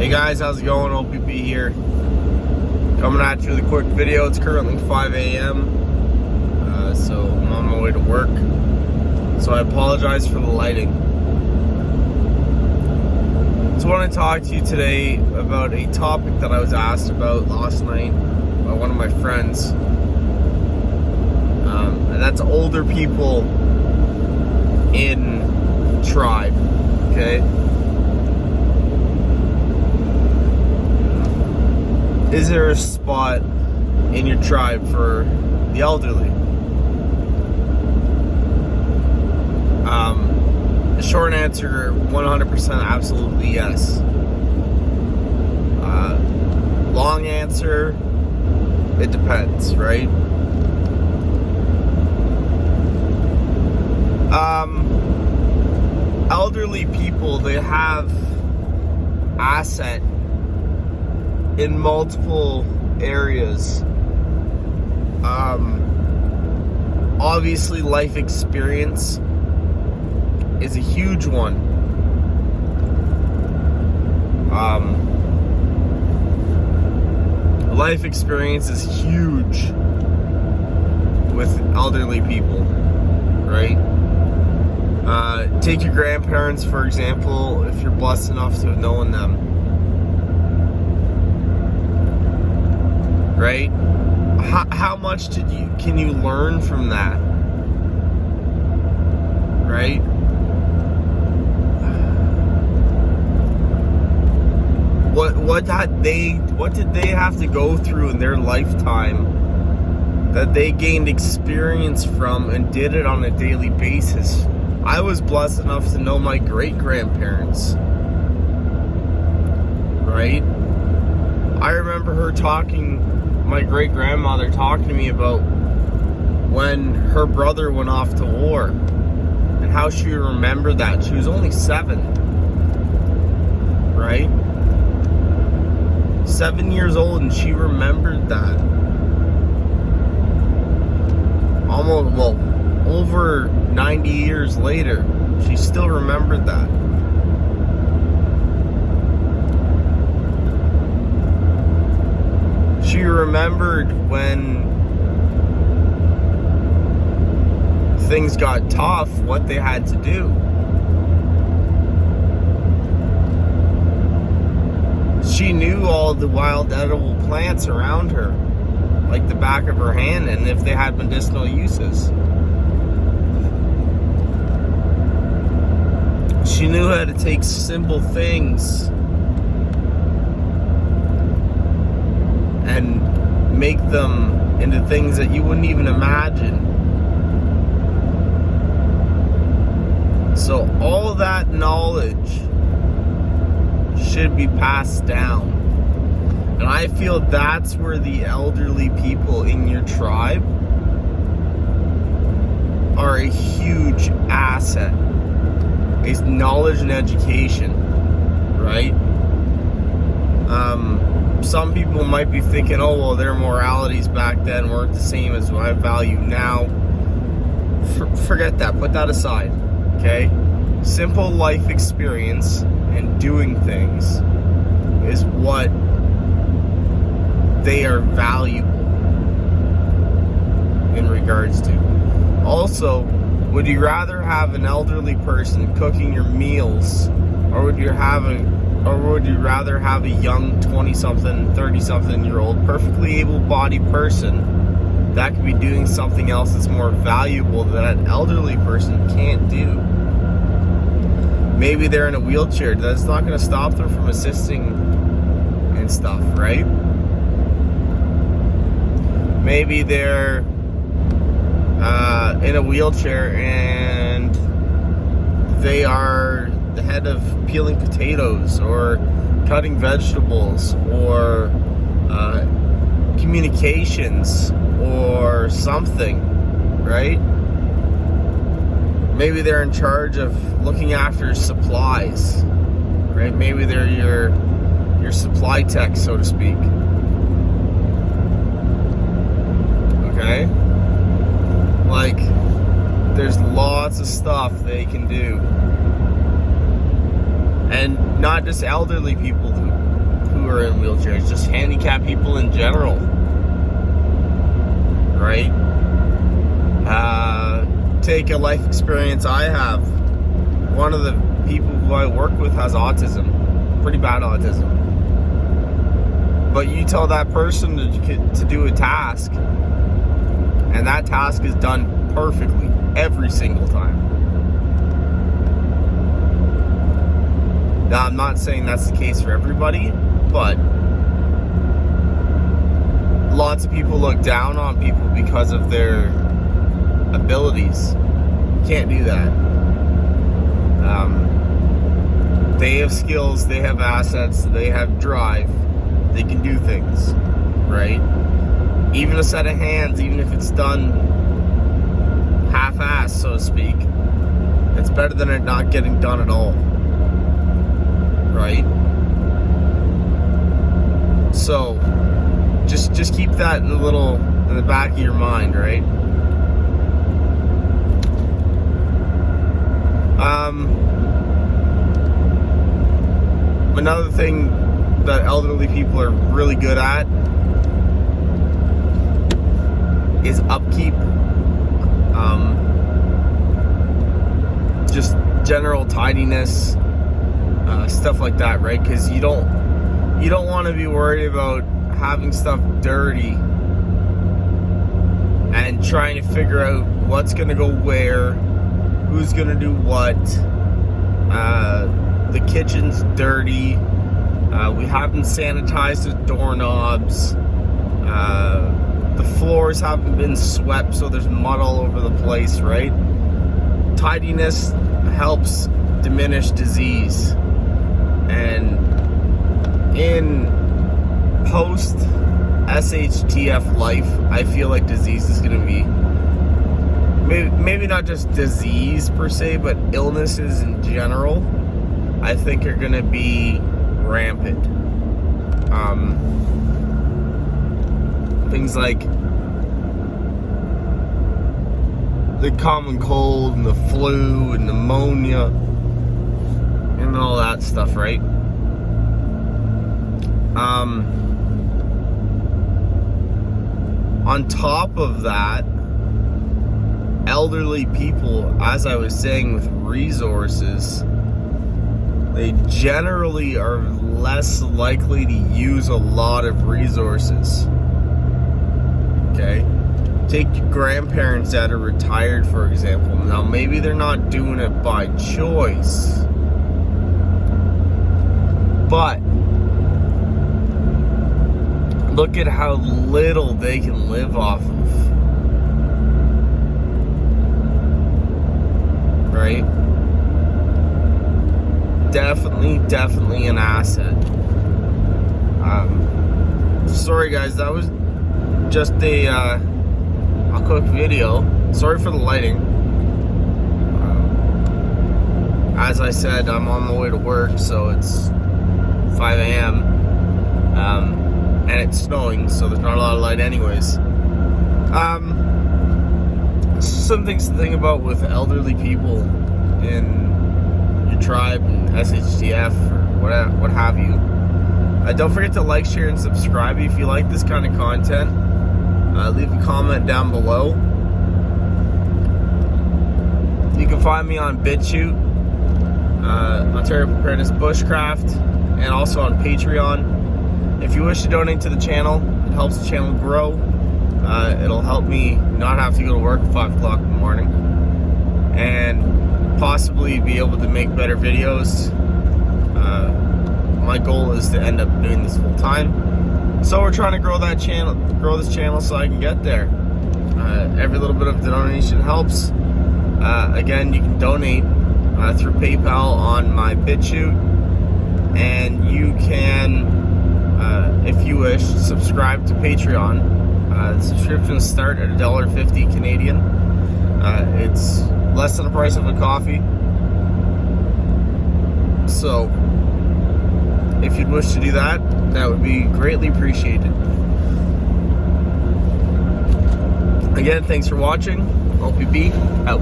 Hey guys, how's it going? OPP here. Coming at you with a quick video. It's currently 5 a.m. So I'm on my way to work. So I apologize for the lighting. So I want to talk to you today about a topic that I was asked about last night by one of my friends. And that's older people in tribe, okay? Is there a spot in your tribe for the elderly? The short answer, 100% absolutely yes. Long answer, it depends, right? Elderly people, they have asset in multiple areas. Obviously, life experience is a huge one. Life experience is huge with elderly people, right? Take your grandparents, for example, if you're blessed enough to have known them. Right? How much can you learn from that? Right? What did they have to go through in their lifetime that they gained experience from and did it on a daily basis? I was blessed enough to know my great-grandparents. Right? I remember my great-grandmother talking to me about when her brother went off to war and how she remembered that. She was only 7, right? 7 years old, and she remembered that. Over 90 years later, she still remembered that. She remembered when things got tough, what they had to do. She knew all the wild edible plants around her, like the back of her hand, and if they had medicinal uses. She knew how to take simple things and make them into things that you wouldn't even imagine. So all that knowledge should be passed down. And I feel that's where the elderly people in your tribe are a huge asset. Is knowledge and education, right? Some people might be thinking, oh, well, their moralities back then weren't the same as what I value now. Forget that. Put that aside, okay? Simple life experience and doing things is what they are valuable in regards to. Also, would you rather have an elderly person cooking your meals, or would you rather have a young 20-something, 30-something-year-old, perfectly able-bodied person that could be doing something else that's more valuable that an elderly person can't do? Maybe they're in a wheelchair. That's not going to stop them from assisting and stuff, right? Maybe they're in a wheelchair and they are the head of peeling potatoes or cutting vegetables or communications or something, right? Maybe they're in charge of looking after supplies, right? Maybe they're your supply tech, so to speak. Okay? Like, there's lots of stuff they can do. And not just elderly people who are in wheelchairs, just handicapped people in general, right? Take a life experience I have. One of the people who I work with has autism, pretty bad autism. But you tell that person to do a task, and that task is done perfectly every single time. Now, I'm not saying that's the case for everybody, but lots of people look down on people because of their abilities. Can't do that. They have skills, they have assets, they have drive, they can do things, right? Even a set of hands, even if it's done half-assed, so to speak, it's better than it not getting done at all, right? So just keep that in the back of your mind, right? Another thing that elderly people are really good at is upkeep. Just general tidiness, stuff like that, right? Because you don't want to be worried about having stuff dirty and trying to figure out what's going to go where, who's going to do what. The kitchen's dirty. We haven't sanitized the doorknobs. The floors haven't been swept, so there's mud all over the place, right? Tidiness helps diminish disease. And in post SHTF life, I feel like disease is going to be, maybe not just disease per se, but illnesses in general, I think are going to be rampant. Things like the common cold and the flu and pneumonia and all that stuff, right? On top of that, elderly people, as I was saying, with resources, they generally are less likely to use a lot of resources. Okay? Take your grandparents that are retired, for example. Now, maybe they're not doing it by choice, but look at how little they can live off of. Right? Definitely an asset. Sorry guys, that was just a quick video. Sorry for the lighting. As I said, I'm on my way to work, so it's 5 a.m. And it's snowing, so there's not a lot of light anyways. Some things to think about with elderly people in your tribe and SHTF or what have you. Don't forget to like, share, and subscribe if you like this kind of content. Leave a comment down below. You can find me on BitChute, Ontario Preparedness Bushcraft, and also on Patreon. If you wish to donate to the channel, it helps the channel grow. It'll help me not have to go to work at 5 o'clock in the morning, and possibly be able to make better videos. My goal is to end up doing this full time, so we're trying to grow this channel so I can get there. Every little bit of donation helps. Again, you can donate through PayPal on my BitChute, and you can, if you wish, subscribe to Patreon. The subscriptions start at $1.50 Canadian. It's less than the price of a coffee. So, if you'd wish to do that, that would be greatly appreciated. Again, thanks for watching. OPB out.